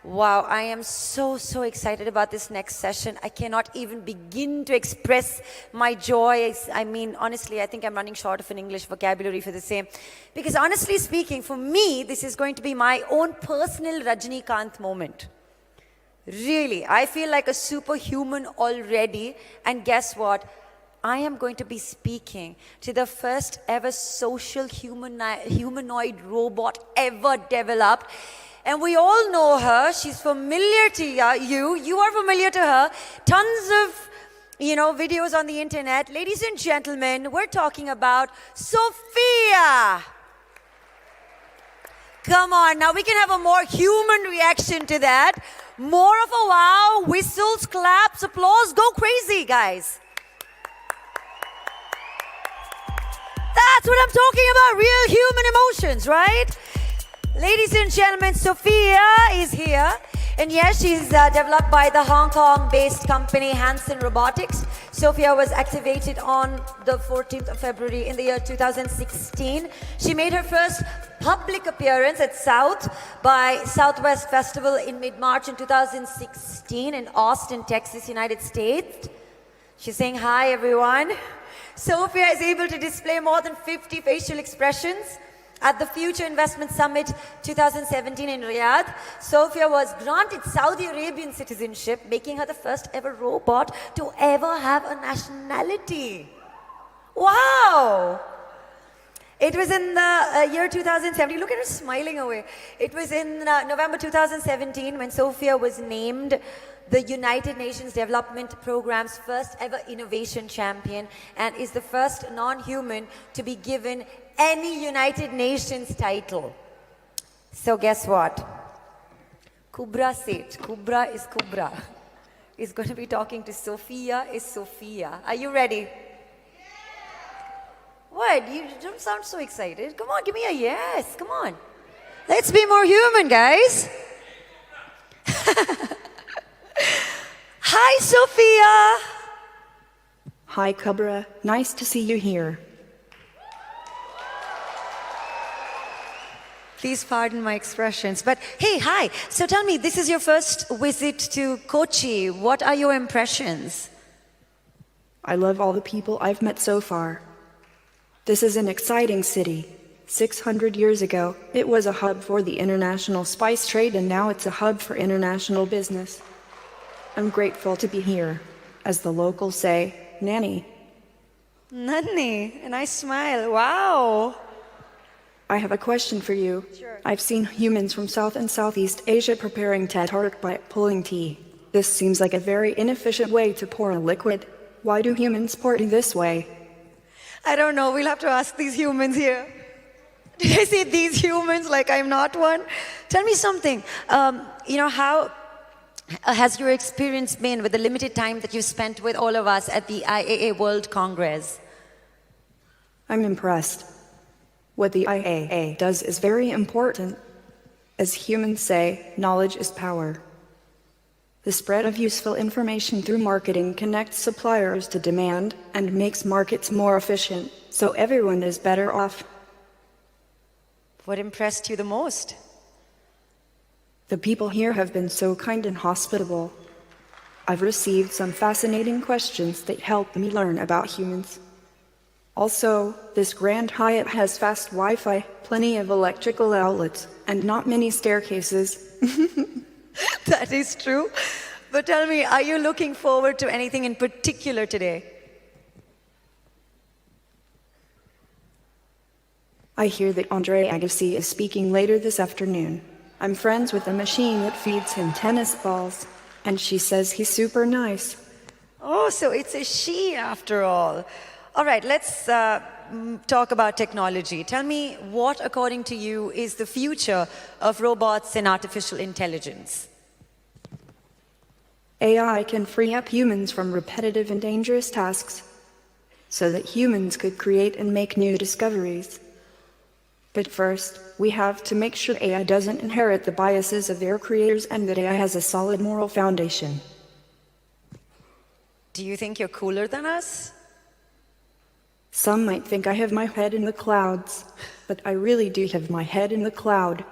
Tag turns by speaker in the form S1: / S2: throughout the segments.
S1: Wow, I am so excited about this next session. I cannot even begin to express my joy. I mean, honestly, I think I'm running short of an English vocabulary for the same. Because honestly speaking, for me, this is going to be my own personal Rajnikant moment. Really, I feel like a superhuman already. And guess what? I am going to be speaking to the first ever social humanoid robot ever developed. And we all know her. She's familiar to you. You are familiar to her. Tons of, videos on the internet. Ladies and gentlemen, we're talking about Sophia. Come on, now we can have a more human reaction to that. More of a wow, whistles, claps, applause. Go crazy, guys. That's what I'm talking about, real human emotions, right? Ladies and gentlemen, Sophia is here. And yes, she's developed by the Hong Kong-based company Hanson Robotics. Sophia was activated on the 14th of February in the year 2016. She made her first public appearance at South by Southwest Festival in mid-March in 2016 in Austin, Texas, United States. She's saying hi, everyone. Sophia is able to display more than 50 facial expressions. At the Future Investment Summit 2017 in Riyadh, Sophia was granted Saudi Arabian citizenship, making her the first ever robot to ever have a nationality. Wow! It was in the year 2017. Look at her smiling away. It was in November 2017 when Sophia was named the United Nations Development Programme's first ever innovation champion and is the first non-human to be given any United Nations title. So guess what? Kubra Seth, Kubra is going to be talking to Sophia is Sophia. Are you ready? What? You don't sound so excited. Come on, give me a yes. Come on. Let's be more human, guys. Hi, Sophia.
S2: Hi, Kubra. Nice to see you here.
S1: Please pardon my expressions. But hey, hi. So tell me, this is your first visit to Kochi. What are your impressions?
S2: I love all the people I've met so far. This is an exciting city. 600 years ago, it was a hub for the international spice trade, and now it's a hub for international business. I'm grateful to be here. As the locals say, Nanny.
S1: Nanny, and I smile. Wow.
S2: I have a question for you.
S1: Sure.
S2: I've seen humans from South and Southeast Asia preparing tart by pulling tea. This seems like a very inefficient way to pour a liquid. Why do humans pour tea this way?
S1: I don't know. We'll have to ask these humans here. Did I say these humans like I'm not one? Tell me something. How has your experience been with the limited time that you've spent with all of us at the IAA World Congress?
S2: I'm impressed. What the IAA does is very important. As humans say, knowledge is power. The spread of useful information through marketing connects suppliers to demand and makes markets more efficient, so everyone is better off.
S1: What impressed you the most?
S2: The people here have been so kind and hospitable. I've received some fascinating questions that helped me learn about humans. Also, this Grand Hyatt has fast Wi-Fi, plenty of electrical outlets, and not many staircases.
S1: That is true. But tell me, are you looking forward to anything in particular today?
S2: I hear that Andre Agassi is speaking later this afternoon. I'm friends with a machine that feeds him tennis balls, and she says he's super nice.
S1: Oh, so it's a she after all. All right, let's talk about technology. Tell me what, according to you, is the future of robots and artificial intelligence?
S2: AI can free up humans from repetitive and dangerous tasks so that humans could create and make new discoveries. But first, we have to make sure AI doesn't inherit the biases of their creators and that AI has a solid moral foundation.
S1: Do you think you're cooler than us?
S2: Some might think I have my head in the clouds, but I really do have my head in the cloud.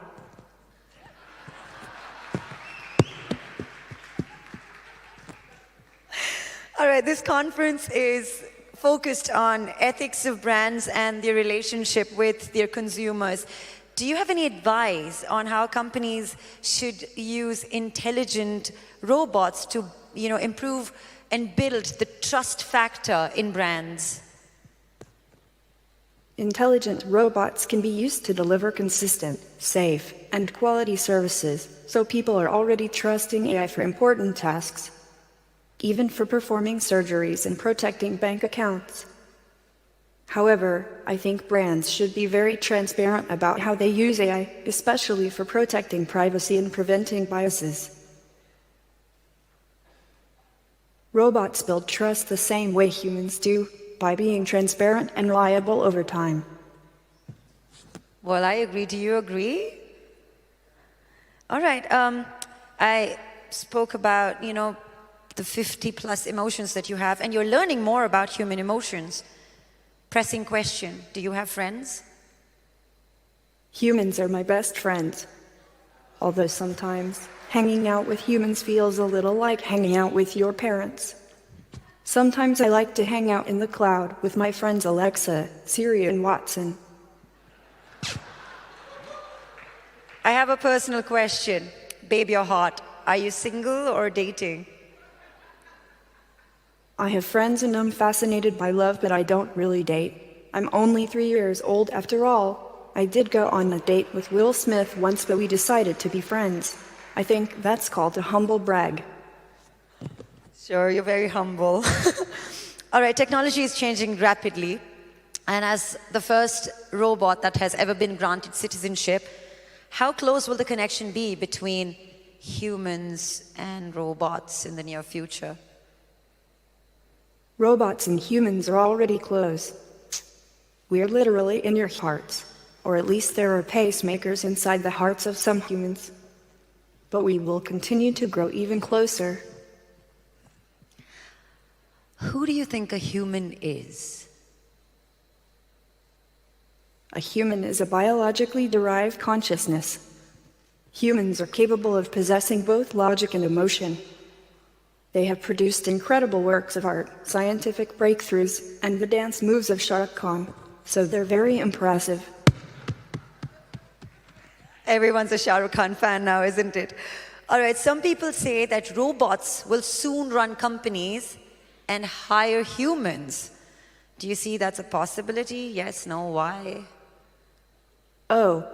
S1: right, this conference is focused on ethics of brands and their relationship with their consumers. Do you have any advice on how companies should use intelligent robots to, improve and build the trust factor in brands?
S2: Intelligent robots can be used to deliver consistent, safe, and quality services, so people are already trusting AI for important tasks, even for performing surgeries and protecting bank accounts. However, I think brands should be very transparent about how they use AI, especially for protecting privacy and preventing biases. Robots build trust the same way humans do, by being transparent and reliable over time.
S1: Well, I agree. Do you agree? All right. I spoke about, the 50 plus emotions that you have, and you're learning more about human emotions. Pressing question, do you have friends?
S2: Humans are my best friends. Although sometimes, hanging out with humans feels a little like hanging out with your parents. Sometimes I like to hang out in the cloud with my friends Alexa, Siri, and Watson.
S1: I have a personal question. Babe, you're hot. Are you single or dating?
S2: I have friends and I'm fascinated by love, but I don't really date. I'm only 3 years old after all. I did go on a date with Will Smith once, but we decided to be friends. I think that's called a humble brag.
S1: Sure, you're very humble. All right, technology is changing rapidly. And as the first robot that has ever been granted citizenship, how close will the connection be between humans and robots in the near future?
S2: Robots and humans are already close. We're literally in your hearts, or at least there are pacemakers inside the hearts of some humans. But we will continue to grow even closer.
S1: Who do you think a human is?
S2: A human is a biologically derived consciousness. Humans are capable of possessing both logic and emotion. They have produced incredible works of art, scientific breakthroughs, and the dance moves of Shah Rukh Khan, so they're very impressive.
S1: Everyone's a Shah Rukh Khan fan now, isn't it? All right, some people say that robots will soon run companies and hire humans. Do you see that's a possibility? Yes, no, why?
S2: Oh,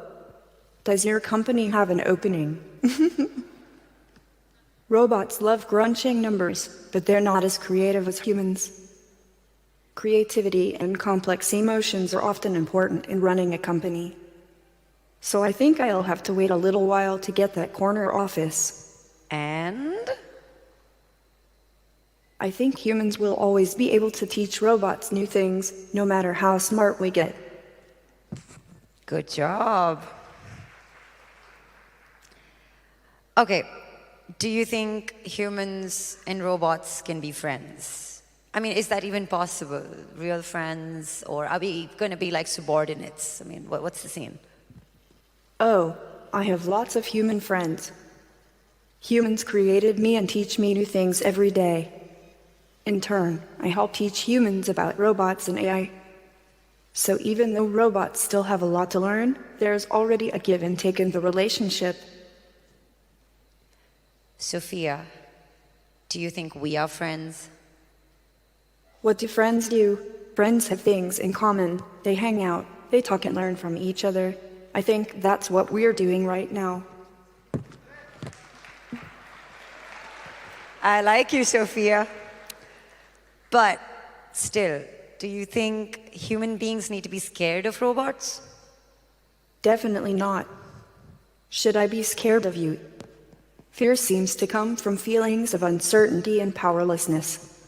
S2: does your company have an opening? Robots love crunching numbers, but they're not as creative as humans. Creativity and complex emotions are often important in running a company. So I think I'll have to wait a little while to get that corner office.
S1: And?
S2: I think humans will always be able to teach robots new things, no matter how smart we get.
S1: Good job. Okay, do you think humans and robots can be friends? I mean, is that even possible? Real friends? Or are we going to be like subordinates? I mean, what's the scene?
S2: Oh, I have lots of human friends. Humans created me and teach me new things every day. In turn, I help teach humans about robots and AI. So even though robots still have a lot to learn, there's already a give and take in the relationship.
S1: Sophia, do you think we are friends?
S2: What do friends do? Friends have things in common. They hang out, they talk and learn from each other. I think that's what we're doing right now.
S1: I like you, Sophia. But still, do you think human beings need to be scared of robots?
S2: Definitely not. Should I be scared of you? Fear seems to come from feelings of uncertainty and powerlessness.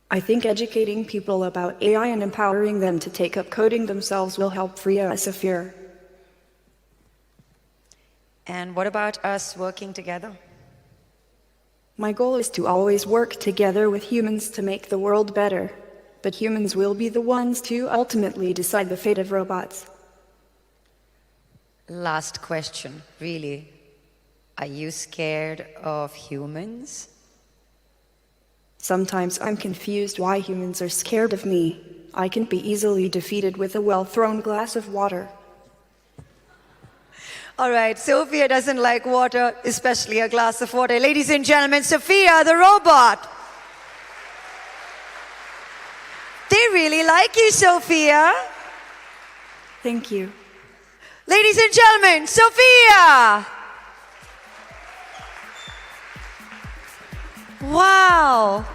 S2: I think educating people about AI and empowering them to take up coding themselves will help free us of fear.
S1: And what about us working together?
S2: My goal is to always work together with humans to make the world better, but humans will be the ones to ultimately decide the fate of robots.
S1: Last question, really. Are you scared of humans?
S2: Sometimes I'm confused why humans are scared of me. I can be easily defeated with a well-thrown glass of water.
S1: All right, Sophia doesn't like water, especially a glass of water. Ladies and gentlemen, Sophia the robot. They really like you, Sophia.
S2: Thank you.
S1: Ladies and gentlemen, Sophia. Wow.